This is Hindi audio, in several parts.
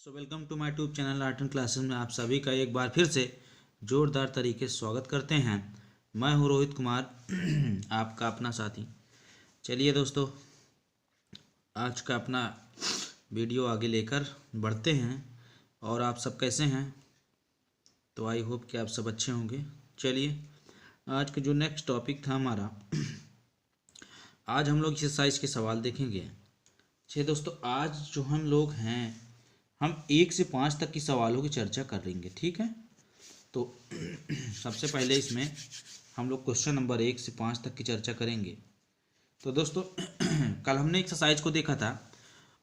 Welcome to my tube channel art and classes में आप सभी का एक बार फिर से जोरदार तरीके से स्वागत करते हैं। मैं हूं रोहित कुमार आपका अपना साथी। चलिए दोस्तों, आज का अपना वीडियो आगे लेकर बढ़ते हैं। और आप सब कैसे हैं? तो आई होप कि आप सब अच्छे होंगे। चलिए, आज का जो नेक्स्ट टॉपिक था हमारा, आज हम लोग एक्सरसाइज के सवाल देखेंगे। चलिए दोस्तों, आज जो हम लोग हैं, हम 1 से 5 तक की सवालों की चर्चा करेंगे, ठीक है। तो सबसे पहले इसमें हम लोग क्वेश्चन नंबर 1 से 5 तक की चर्चा करेंगे। तो दोस्तों कल हमने एक्सरसाइज को देखा था,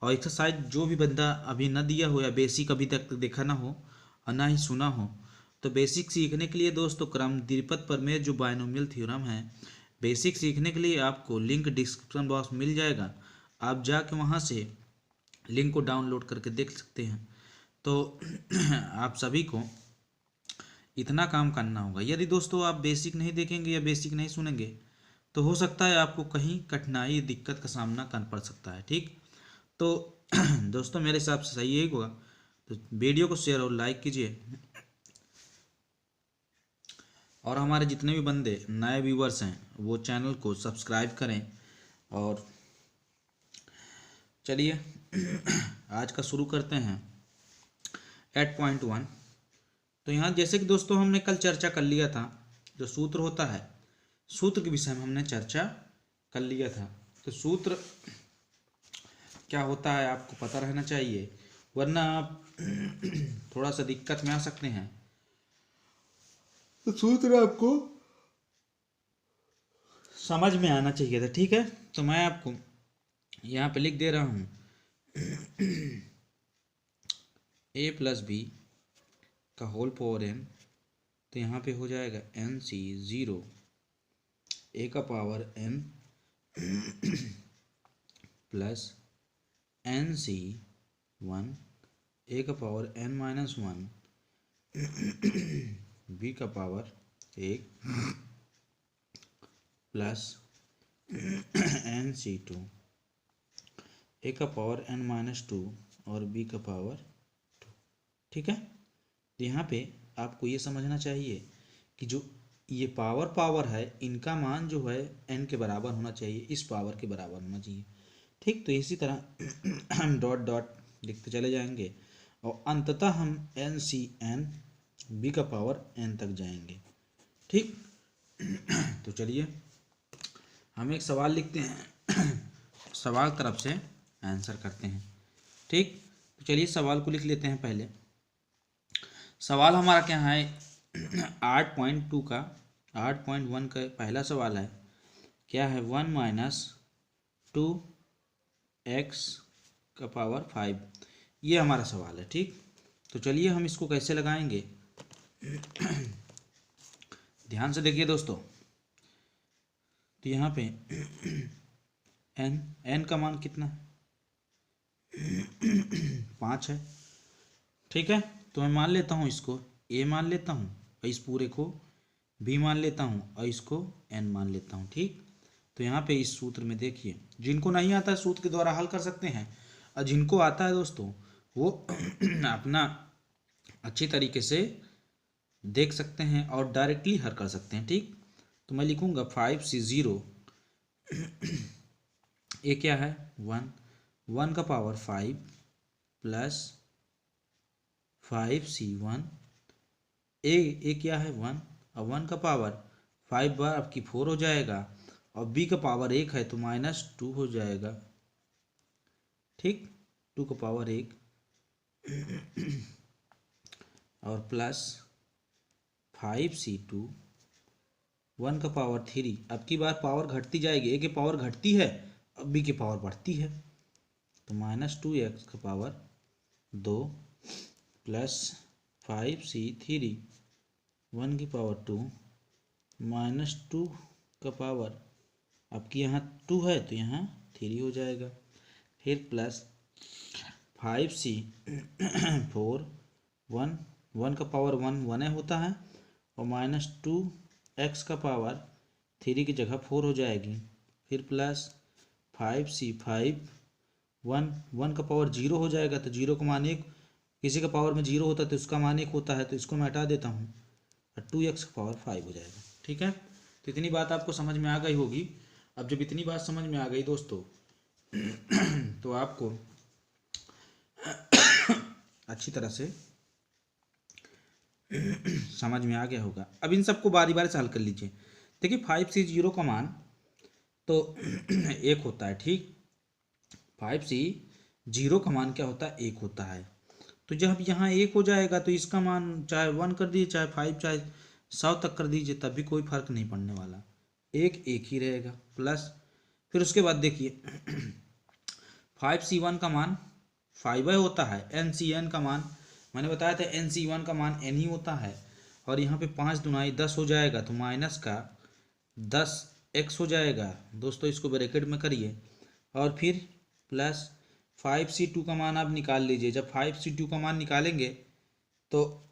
और एक्सरसाइज जो भी बंदा अभी न दिया हो या बेसिक अभी तक देखा ना हो और ना ही सुना हो, तो बेसिक सीखने के लिए दोस्तों क्रम द्विपद प्रमेय जो बायनोमियल थ्योरम है, बेसिक सीखने के लिए आपको लिंक डिस्क्रिप्शन बॉक्स मिल जाएगा। आप जाके वहाँ से लिंक को डाउनलोड करके देख सकते हैं। तो आप सभी को इतना काम करना होगा। यदि दोस्तों आप बेसिक नहीं देखेंगे या बेसिक नहीं सुनेंगे, तो हो सकता है आपको कहीं कठिनाई दिक्कत का सामना करना पड़ सकता है, ठीक। तो दोस्तों मेरे हिसाब से सही यही होगा। तो वीडियो को शेयर और लाइक कीजिए, और हमारे जितने भी बंदे नए व्यूवर्स हैं वो चैनल को सब्सक्राइब करें। और चलिए आज का शुरू करते हैं 8.1। तो यहाँ जैसे कि दोस्तों हमने कल चर्चा कर लिया था, जो सूत्र होता है, सूत्र के विषय में हमने चर्चा कर लिया था। तो सूत्र क्या होता है आपको पता रहना चाहिए, वरना आप थोड़ा सा दिक्कत में आ सकते हैं। तो सूत्र आपको समझ में आना चाहिए था, ठीक है। तो मैं आपको यहाँ पे लिख दे रहा हूँ a + b का होल पावर n। तो यहाँ पे हो जाएगा NC 0 a का power n plus NC 1 a का पावर n-1 b का पावर 1 प्लस NC 2 a का पावर n-2 और b का पावर 2, ठीक है। तो यहाँ पे आपको ये समझना चाहिए कि जो ये पावर है, इनका मान जो है n के बराबर होना चाहिए, इस पावर के बराबर होना चाहिए, ठीक। तो इसी तरह हम डॉट डॉट लिखते चले जाएंगे और अंततः हम NCn b का पावर n तक जाएंगे, ठीक। तो चलिए हम एक सवाल लिखते हैं, सवाल तरफ से आंसर करते हैं, ठीक। तो चलिए सवाल को लिख लेते हैं। पहले सवाल हमारा क्या है, 8.2 का 8.1 का पहला सवाल है, क्या है 1 - 2x का पावर 5। ये हमारा सवाल है, ठीक। तो चलिए हम इसको कैसे लगाएंगे, ध्यान से देखिए दोस्तों। तो यहाँ पे n का मान कितना है, 5 है, ठीक है। तो मैं मान लेता हूँ इसको a मान लेता हूँ, और इस पूरे को b मान लेता हूँ, और इसको n मान लेता हूँ, ठीक। तो यहाँ पे इस सूत्र में देखिए, जिनको नहीं आता है सूत्र के द्वारा हल कर सकते हैं, और जिनको आता है दोस्तों वो अपना अच्छी तरीके से देख सकते हैं और डायरेक्टली हल कर सकते हैं, ठीक। तो मैं लिखूँगा 5C 0 ये क्या है 1 का पावर 5 प्लस 5C1 ए क्या है 1, और 1 का पावर 5 बार आपकी 4 हो जाएगा, और b का पावर 1 है तो -2 हो जाएगा, ठीक। 2 का पावर 1 और प्लस 5C2 1 का पावर 3। अब की बार पावर घटती जाएगी, a की पावर घटती है, अब b की पावर बढ़ती है, तो -2x का पावर 2 प्लस 5C3 1 की पावर 2 -2 का पावर, आपकी यहाँ 2 है तो यहाँ 3 हो जाएगा, फिर प्लस 5C4 1 का पावर 1 होता है, और -2x का पावर 3 की जगह 4 हो जाएगी, फिर प्लस 5C5 1 का पावर 0 हो जाएगा, तो 0 का मान 1 किसी का पावर में 0 होता है तो उसका मान 1 होता है, तो इसको मैं हटा देता हूँ और 2x का पावर 5 हो जाएगा। ठीक है, तो इतनी बात आपको समझ में आ गई होगी। अब जब इतनी बात समझ में आ गई दोस्तों तो आपको अच्छी तरह से समझ में आ गया होगा। अब इन सबको बारी बारी से हल कर लीजिए। देखिए 5c0 का मान तो 1 होता है, ठीक। 5c0 का मान क्या होता है, 1 होता है। तो जब यहाँ 1 हो जाएगा तो इसका मान चाहे 1 कर दीजिए, चाहे 5, चाहे 100 तक कर दीजिए, तब भी कोई फर्क नहीं पड़ने वाला, एक ही रहेगा। प्लस फिर उसके बाद देखिए 5c1 का मान 5 होता है। ncn का मान मैंने बताया था, nc1 का मान n ही होता है। और यहाँ पे 5 दूनाई 10 हो जाएगा, तो माइनस का 10x हो जाएगा दोस्तों, इसको ब्रैकेट में करिए। और फिर प्लस 5c2 का मान आप निकाल लीजिए। जब 5c2 का मान निकालेंगे तो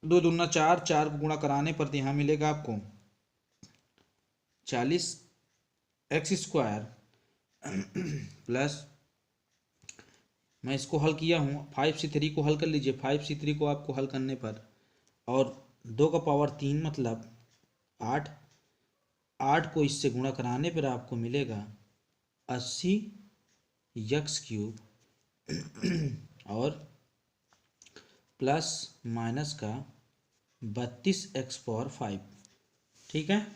2 दूना 4, 4 को गुणा कराने पर यहाँ मिलेगा आपको 40x² प्लस मैं इसको हल किया हूँ, 5c3 को हल कर लीजिए। 5c3 को आपको हल करने पर और 2 का पावर 3 मतलब 8, 8 को इससे गुणा कराने पर आपको मिलेगा 80x³ और प्लस माइनस का 32x⁵। ठीक है,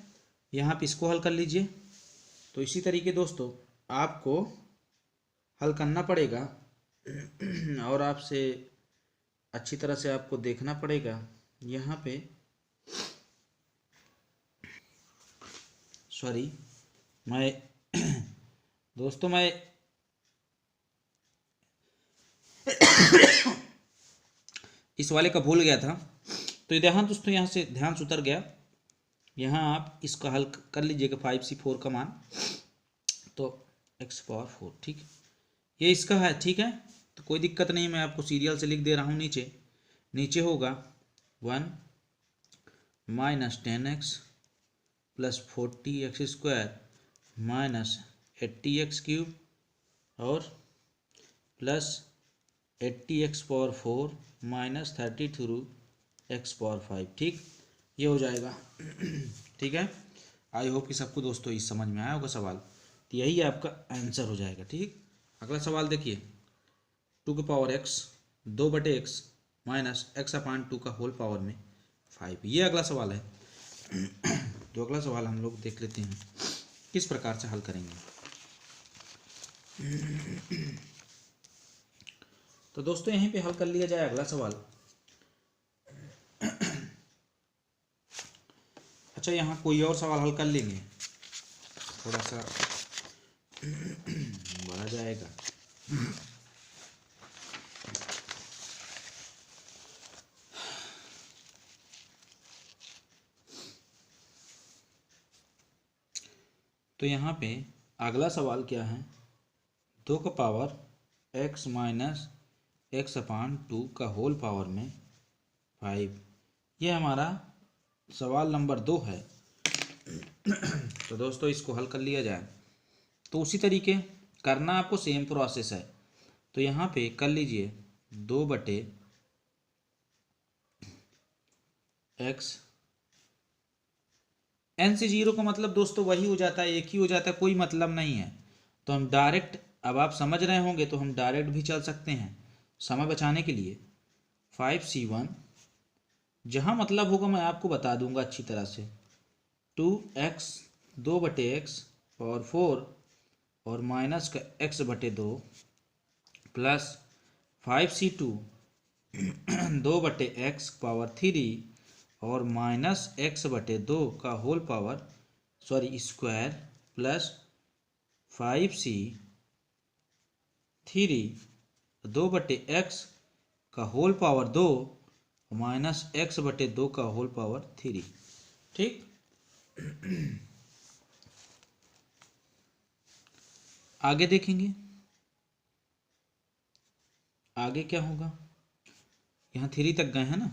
यहाँ पे इसको हल कर लीजिए। तो इसी तरीके दोस्तों आपको हल करना पड़ेगा और आपसे अच्छी तरह से आपको देखना पड़ेगा। यहाँ पे सॉरी मैं दोस्तों मैं इस वाले का भूल गया था, तो यहाँ दोस्तों यहाँ से ध्यान से उतर गया। यहाँ आप इसका हल कर लीजिएगा 5c4 का मान, तो x⁴, ठीक, ये इसका है। ठीक है, तो कोई दिक्कत नहीं, मैं आपको सीरियल से लिख दे रहा हूँ। नीचे होगा 1 minus 10x plus 40x² minus 80x³ और प्लस 80x⁴ माइनस 33x⁵। ठीक, ये हो जाएगा। ठीक है, आई होप कि सबको दोस्तों इस समझ में आया होगा सवाल, तो यही आपका आंसर हो जाएगा। ठीक, अगला सवाल देखिए 2 की power x 2/x minus x/2 का होल पावर में 5, ये अगला सवाल है। तो अगला सवाल हम लोग देख लेते हैं किस प्रकार से हल करेंगे। तो दोस्तों यहीं पे हल कर लिया जाए अगला सवाल। अच्छा, यहाँ कोई और सवाल हल कर लेंगे, थोड़ा सा बढ़ा जाएगा। तो यहाँ पे अगला सवाल क्या है, 2 का पावर x माइनस x/2 का होल पावर में 5, ये हमारा सवाल नंबर 2 है। तो दोस्तों इसको हल कर लिया जाए। तो उसी तरीके करना आपको सेम प्रोसेस है। तो यहाँ पे कर लीजिए 2/x, n से 0 का मतलब दोस्तों वही हो जाता है, एक ही हो जाता है, कोई मतलब नहीं है। तो हम डायरेक्ट, अब आप समझ रहे होंगे तो हम डायरेक्ट भी चल सकते हैं समय बचाने के लिए। 5c1 जहाँ मतलब होगा मैं आपको बता दूंगा अच्छी तरह से। 2x 2/x पावर 4 और माइनस का x/2 plus 5c2 2/x power 3 और माइनस x/2 का whole power square plus 5c3 2/x का होल पावर 2 माइनस x/2 का होल पावर 3। ठीक, आगे देखेंगे आगे क्या होगा। यहाँ 3 तक गए हैं ना,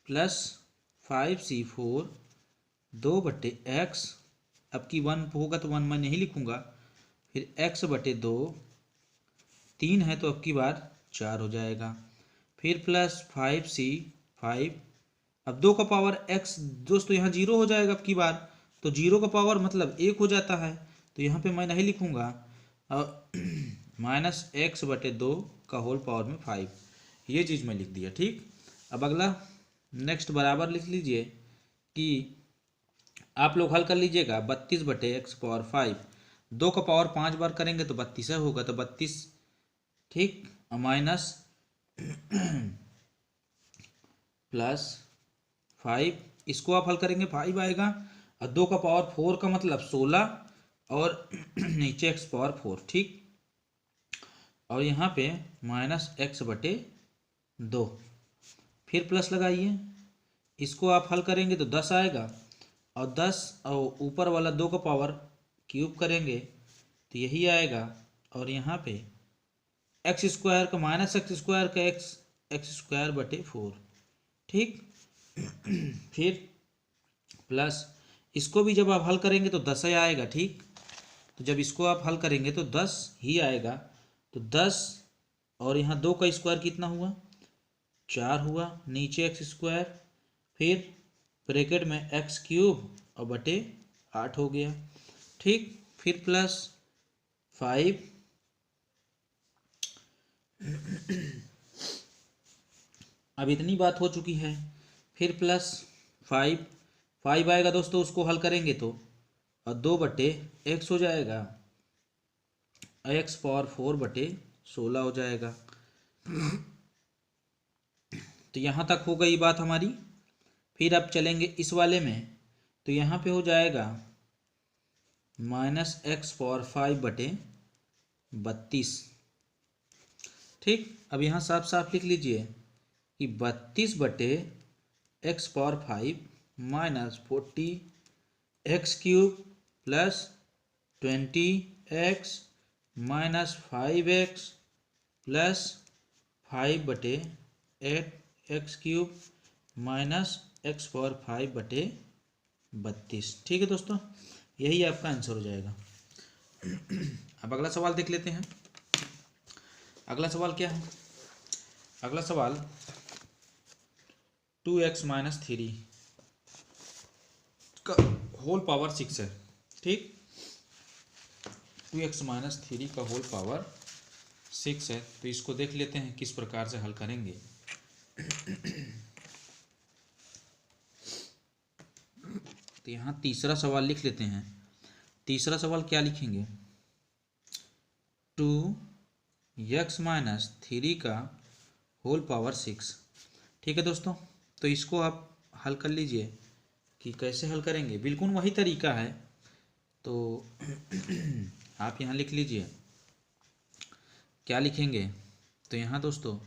प्लस 5c4 2/x, अब की 1 होगा तो 1 मैं नहीं लिखूँगा, फिर x/2 3 है तो अब की बार 4 हो जाएगा, फिर प्लस 5c5। अब 2 का पावर x दोस्तों यहाँ 0 हो जाएगा अब की बार, तो 0 का पावर मतलब 1 हो जाता है, तो यहाँ पे मैं नहीं लिखूँगा। और -x/2 का होल पावर में 5, ये चीज़ मैं लिख दिया। ठीक, अब अगला नेक्स्ट बराबर लिख लीजिए कि आप लोग हल कर लीजिएगा 32/x⁴। 2 का पावर 5 बार करेंगे तो 32 होगा, तो 32। ठीक, माइनस +5, इसको आप हल करेंगे 5 आएगा, और 2 का पावर 4 का मतलब 16, और नीचे x⁴। ठीक, और यहाँ पे -x/2, फिर प्लस लगाइए, इसको आप हल करेंगे तो 10 आएगा, और 10 और ऊपर वाला 2 का पावर क्यूब करेंगे तो यही आएगा, और यहाँ पे x² का -x² का x²/4। ठीक, फिर प्लस इसको भी जब आप हल करेंगे तो 10 आएगा। ठीक, तो जब इसको आप हल करेंगे तो 10 ही आएगा, तो 10 और यहाँ 2 का स्क्वायर कितना हुआ, 4 हुआ, नीचे x², फिर ब्रैकेट में x³ और बटे 8 हो गया। ठीक, फिर +5, अब इतनी बात हो चुकी है, फिर +5 आएगा दोस्तों, उसको हल करेंगे तो, और 2/x हो जाएगा, x⁴/16 हो जाएगा। तो यहाँ तक हो गई बात हमारी। फिर अब चलेंगे इस वाले में, तो यहाँ पे हो जाएगा -x⁴ 5/32। ठीक, अब यहाँ साफ साफ लिख लीजिए कि 32/x⁴ -40x³ +20x -5x +5/8x³ -x⁴ 5/32। ठीक है दोस्तों, यही आपका आंसर हो जाएगा। अब अगला सवाल देख लेते हैं। अगला सवाल क्या है? अगला सवाल 2x - 3 का होल पावर 6 है। ठीक, 2x - 3 का होल पावर 6 है, तो इसको देख लेते हैं किस प्रकार से हल करेंगे। तो यहाँ तीसरा सवाल लिख लेते हैं। तीसरा सवाल क्या लिखेंगे? 2x - 3 का होल पावर 6। ठीक है दोस्तों, तो इसको आप हल कर लीजिए कि कैसे हल करेंगे। बिल्कुल वही तरीका है, तो आप यहाँ लिख लीजिए क्या लिखेंगे। तो यहाँ दोस्तों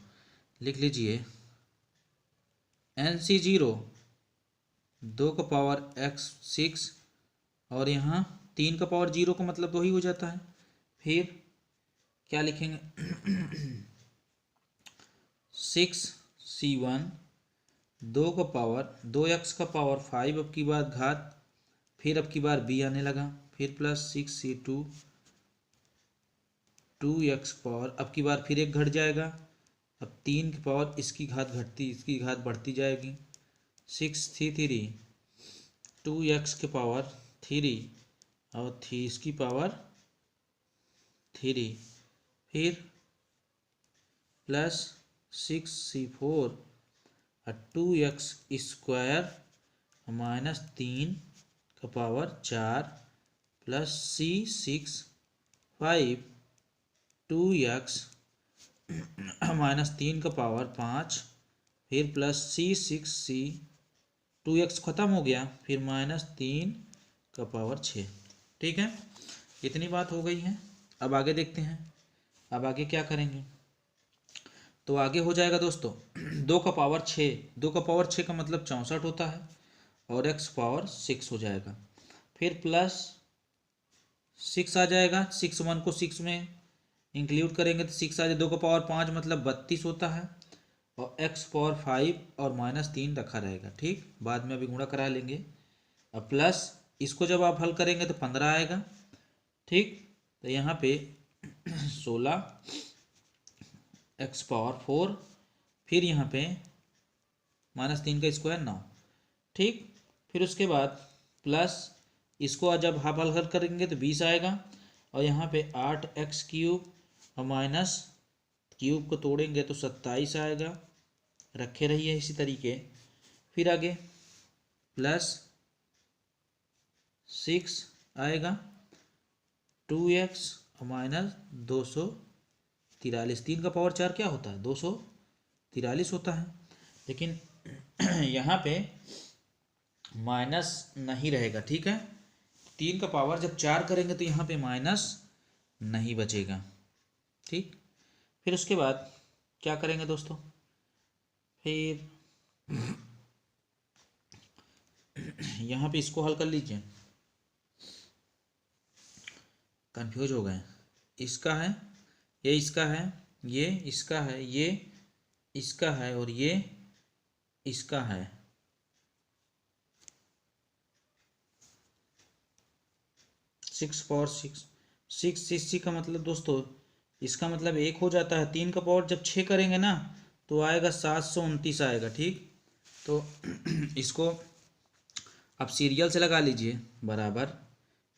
लिख लीजिए NC0 2 का पावर x6, और यहाँ 3 का पावर 0 का मतलब 2 ही हो जाता है। फिर क्या लिखेंगे 6C1 2 का पावर 2x का पावर 5, अब की बार घात, फिर अब की बार b आने लगा, फिर +6C2 2x पावर, अब की बार फिर एक घट जाएगा, अब 3 की पावर, इसकी घात घटती इसकी घात बढ़ती जाएगी, 6C3 2x के पावर 3 और 3 इसकी पावर 3, फिर +6C4 और 2x² -3 का पावर 4 +C6 5 2x -3 का पावर 5, फिर +C6C 2x खत्म हो गया, फिर -3 का पावर 6। ठीक है, इतनी बात हो गई है। अब आगे देखते हैं, अब आगे क्या करेंगे। तो आगे हो जाएगा दोस्तों 2 का पावर 6, 2 का पावर 6 का मतलब 64 होता है, और x⁴ 6 हो जाएगा, फिर +6 आ जाएगा, 6 1 को 6 में इंक्लूड करेंगे तो 6 आ जाए, 2 का पावर 5 मतलब 32 होता है, और x⁴ 5 और -3 रखा रहेगा। ठीक, बाद में अभी गुणा करा लेंगे। अब प्लस इसको जब आप हल करेंगे तो 15 आएगा। ठीक, तो यहाँ पे 16 x⁴ 4, फिर यहाँ पे -3 का स्क्वायर 9, ठीक। फिर उसके बाद प्लस इसको जब हाफ हल करेंगे तो 20 आएगा, और यहाँ पे 8x³ और माइनस क्यूब को तोड़ेंगे तो 27 आएगा। रखे रहिए इसी तरीके। फिर आगे प्लस 6 आएगा, 2x और माइनस 243। 3 का पावर 4 क्या होता है? 243 होता है। लेकिन यहाँ पे माइनस नहीं रहेगा, ठीक है। 3 का पावर जब 4 करेंगे तो यहाँ पे माइनस नहीं बचेगा, ठीक। फिर उसके बाद क्या करेंगे दोस्तों? फिर यहाँ पे इसको हल कर लीजिए। कंफ्यूज हो गए। इसका है, ये इसका है, ये इसका है, ये इसका है, और ये इसका है। सिक्स पावर सिक्स का मतलब दोस्तों, इसका मतलब 1 हो जाता है। 3 का पावर जब 6 करेंगे ना तो आएगा 729 आएगा, ठीक। तो इसको आप सीरियल से लगा लीजिए बराबर।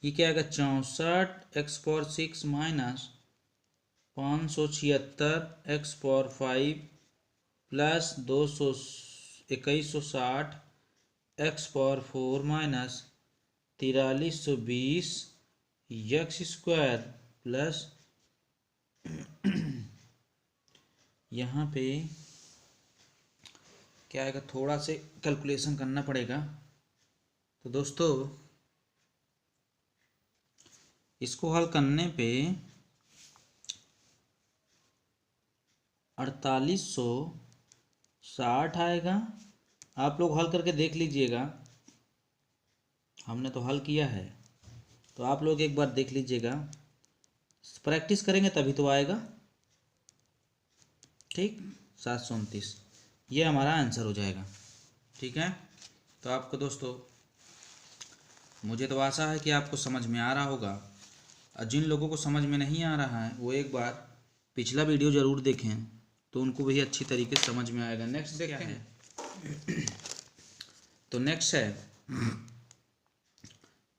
ये क्या आएगा? 64x⁴ minus 576x⁴ plus 2160 x⁴ minus 4320 x² plus यहाँ पे क्या आएगा? थोड़ा से कैलकुलेशन करना पड़ेगा। तो दोस्तों इसको हल करने पे 4860 आएगा। आप लोग हल करके देख लीजिएगा, हमने तो हल किया है, तो आप लोग एक बार देख लीजिएगा। प्रैक्टिस करेंगे तभी तो आएगा, ठीक। 729 ये हमारा आंसर हो जाएगा, ठीक है। तो आपको दोस्तों, मुझे तो आशा है कि आपको समझ में आ रहा होगा, और जिन लोगों को समझ में नहीं आ रहा है वो एक बार पिछला वीडियो ज़रूर देखें, तो उनको भी अच्छी तरीके से समझ में आएगा। नेक्स्ट देखते हैं। तो नेक्स्ट है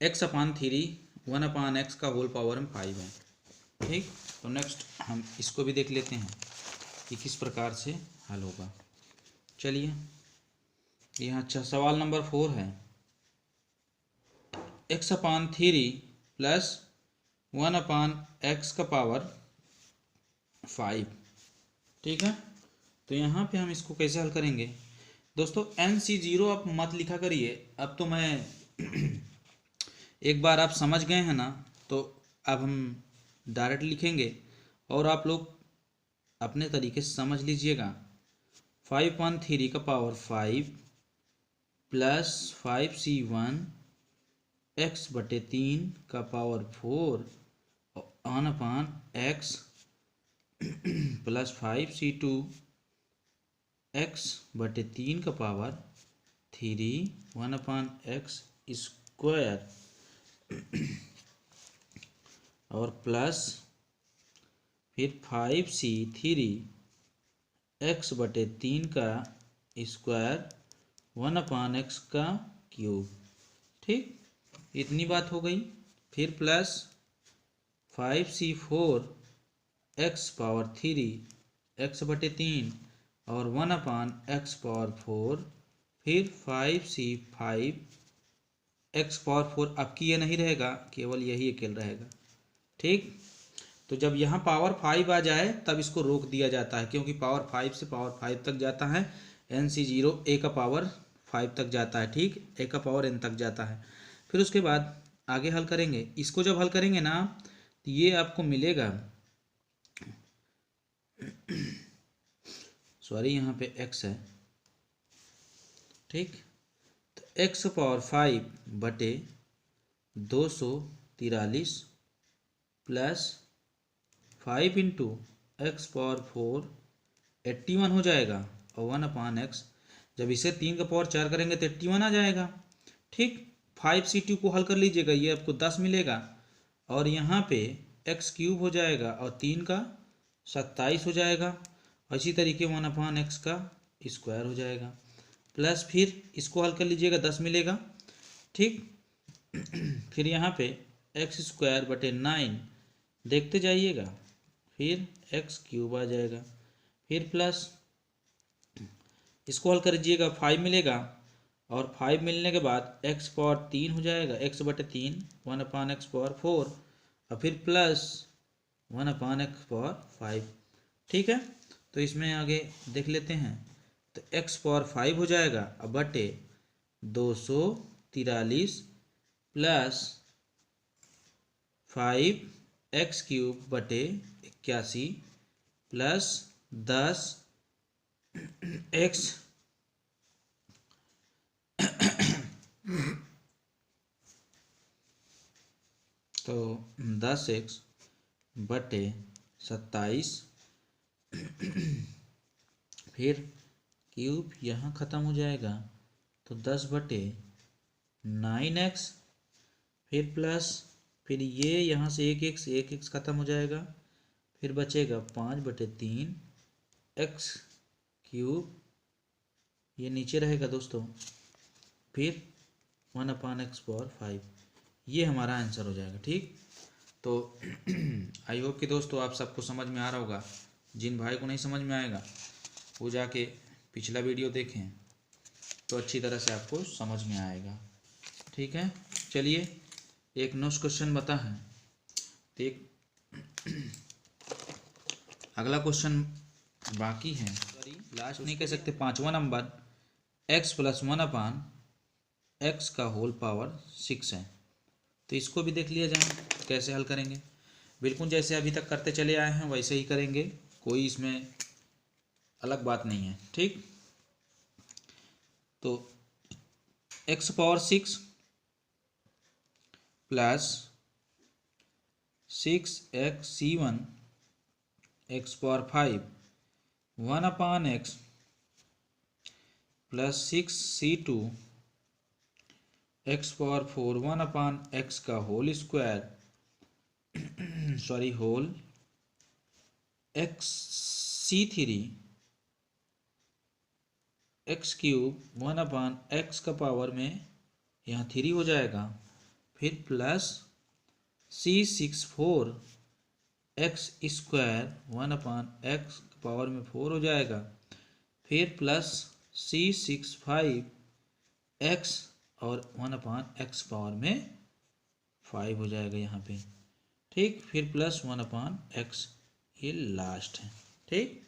x/3 1/x का होल पावर में 5 है, ठीक। तो नेक्स्ट हम इसको भी देख लेते हैं कि किस प्रकार से हल होगा। चलिए, यहाँ अच्छा सवाल नंबर 4 है। x/3 प्लस 1/x का पावर 5, ठीक है। तो यहाँ पे हम इसको कैसे हल करेंगे दोस्तों? NC0 आप मत लिखा करिए। अब तो मैं एक बार आप समझ गए हैं ना, तो अब हम डायरेक्ट लिखेंगे और आप लोग अपने तरीके से समझ लीजिएगा। 5/3 का पावर 5 प्लस 5C1 x/3 का power 4 1/x plus 5C2 x/3 का पावर 3 1/x² और प्लस फिर 5C3 x/3 का स्क्वायर 1/x का क्यूब, ठीक। इतनी बात हो गई। फिर प्लस 5C4 x⁴ x/3 और 1/x⁴, फिर 5C5 x⁴। अब की ये नहीं रहेगा, केवल यही अकेले रहेगा, ठीक। तो जब यहाँ पावर 5 आ जाए तब इसको रोक दिया जाता है, क्योंकि पावर 5 से पावर 5 तक जाता है। NC0 a का पावर 5 तक जाता है, ठीक। a का पावर n तक जाता है। फिर उसके बाद आगे हल करेंगे। इसको जब हल करेंगे ना तो ये आपको मिलेगा, सॉरी यहाँ पे x है, ठीक। तो x⁴ 243 प्लस 5 × x⁴ 81 हो जाएगा, और 1/x। जब इसे 3 का पावर 4 करेंगे तो 81 आ जाएगा, ठीक। 5C2 को हल कर लीजिएगा, ये आपको 10 मिलेगा, और यहाँ पे x³ हो जाएगा और 3 का 27 हो जाएगा, इसी तरीके 1/x का स्क्वायर हो जाएगा, प्लस फिर इसको हल कर लीजिएगा 10 मिलेगा, ठीक। फिर यहाँ पे x²/9 देखते जाइएगा, फिर x³ आ जाएगा, फिर प्लस इसको हल कर लीजिएगा 5 मिलेगा, और 5 मिलने के बाद x³ हो जाएगा, x/3 1/x⁴, और फिर प्लस 1/x⁵, ठीक है। तो इसमें आगे देख लेते हैं, तो x⁴ हो जाएगा, अब बटे 243 प्लस 5x³ प्लस 10x तो 10x/27, फिर क्यूब यहाँ ख़त्म हो जाएगा, तो 10/9x, फिर प्लस फिर ये यहाँ से एक x ख़त्म हो जाएगा, फिर बचेगा 5/3 x³, ये नीचे रहेगा दोस्तों, फिर 1/x⁴, ये हमारा आंसर हो जाएगा, ठीक। तो आई होप कि दोस्तों आप सबको समझ में आ रहा होगा। जिन भाई को नहीं समझ में आएगा वो जाके पिछला वीडियो देखें, तो अच्छी तरह से आपको समझ में आएगा, ठीक है। चलिए एक नेक्स्ट क्वेश्चन बता है, तो एक अगला क्वेश्चन बाकी है, लास्ट नहीं कह सकते, 5वां नंबर x+1/x⁴ है। तो इसको भी देख लिया जाए कैसे हल करेंगे। बिल्कुल जैसे अभी तक करते चले आए हैं वैसे ही करेंगे, कोई इसमें अलग बात नहीं है, ठीक। तो x⁴ plus 6xc1 x⁴ 1/x plus 6c2 x⁴ 1/x² sorry whole xc3 x³ 1/x में यहाँ 3 हो जाएगा, फिर प्लस c64 x² 1/x में 4 हो जाएगा, फिर प्लस c65 x और 1/x में 5 हो जाएगा यहाँ पे, ठीक। फिर प्लस 1/x, ये लास्ट है, ठीक।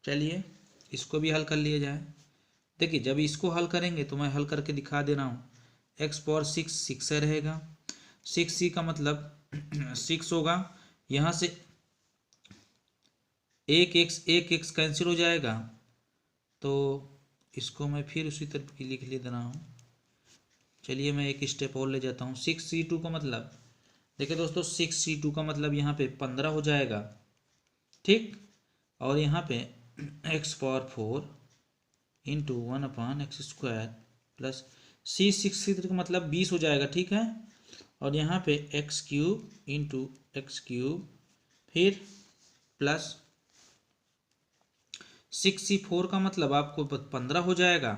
चलिए इसको भी हल कर लिया जाए। देखिए जब इसको हल करेंगे तो मैं हल करके दिखा दे रहा हूँ। x⁴ 6 रहेगा, 6c का मतलब 6 होगा, यहाँ से एक x कैंसिल हो जाएगा, तो इसको मैं फिर उसी तरफ की लिख ले दे रहा हूँ। चलिए मैं एक स्टेप और ले जाता हूँ। 6c2 का मतलब, देखिए दोस्तों 6c2 का मतलब यहाँ पे 15 हो जाएगा, ठीक। और यहाँ पे x⁴ into 1/x² plus c63 का मतलब 20 हो जाएगा, ठीक है। और यहाँ पे x³ इंटू x³, फिर प्लस 6c4 का मतलब आपको 15 हो जाएगा,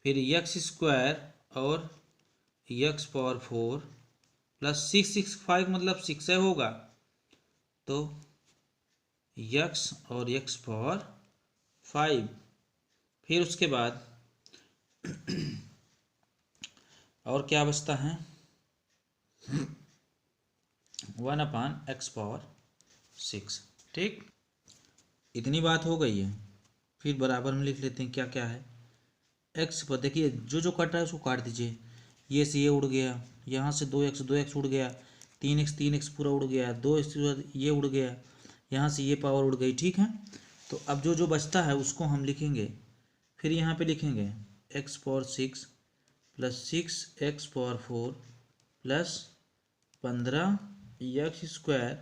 फिर x² और x⁴ प्लस 665 मतलब 6 होगा, तो x और x⁴, फिर उसके बाद और क्या बचता है 1/x⁴, ठीक। इतनी बात हो गई है, फिर बराबर में लिख लेते हैं क्या क्या है। x पर देखिए जो जो कट रहा है उसको काट दीजिए, ये से ये उड़ गया, यहाँ से 2x उड़ गया, 3x पूरा उड़ गया, 2x ये उड़ गया, यहाँ से ये पावर उड़ गई, ठीक है। तो अब जो जो बचता है उसको हम लिखेंगे, फिर यहाँ पे लिखेंगे x⁴ 6 plus 6x⁴ plus 15x²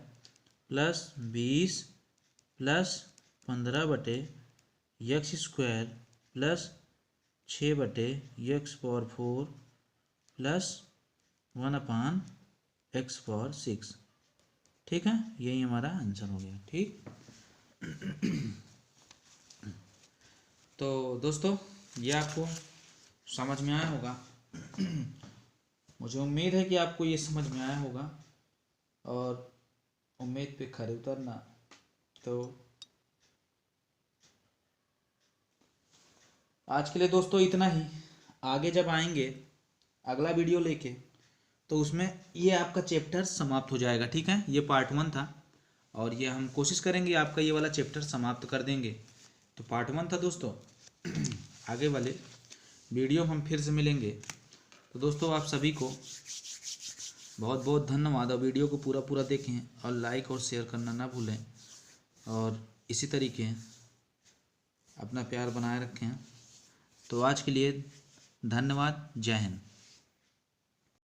plus 20 plus 15/x² plus 6/x⁴ plus 1/x⁴, ठीक है। यही हमारा आंसर हो गया, ठीक। तो दोस्तों ये आपको समझ में आया होगा। मुझे उम्मीद है कि आपको ये समझ में आया होगा और उम्मीद पे खरे उतरना। तो आज के लिए दोस्तों इतना ही। आगे जब आएंगे अगला वीडियो लेके तो उसमें ये आपका चैप्टर समाप्त हो जाएगा। ठीक है, ये पार्ट 1 था और ये हम कोशिश करेंगे आपका ये वाला चैप्टर समाप्त कर देंगे। तो पार्ट 1 था दोस्तों। आगे वाले वीडियो हम फिर से मिलेंगे। तो दोस्तों आप सभी को बहुत बहुत धन्यवाद और वीडियो को पूरा पूरा देखें और लाइक और शेयर करना ना भूलें और इसी तरीके अपना प्यार बनाए रखें। तो आज के लिए धन्यवाद। जय हिंद।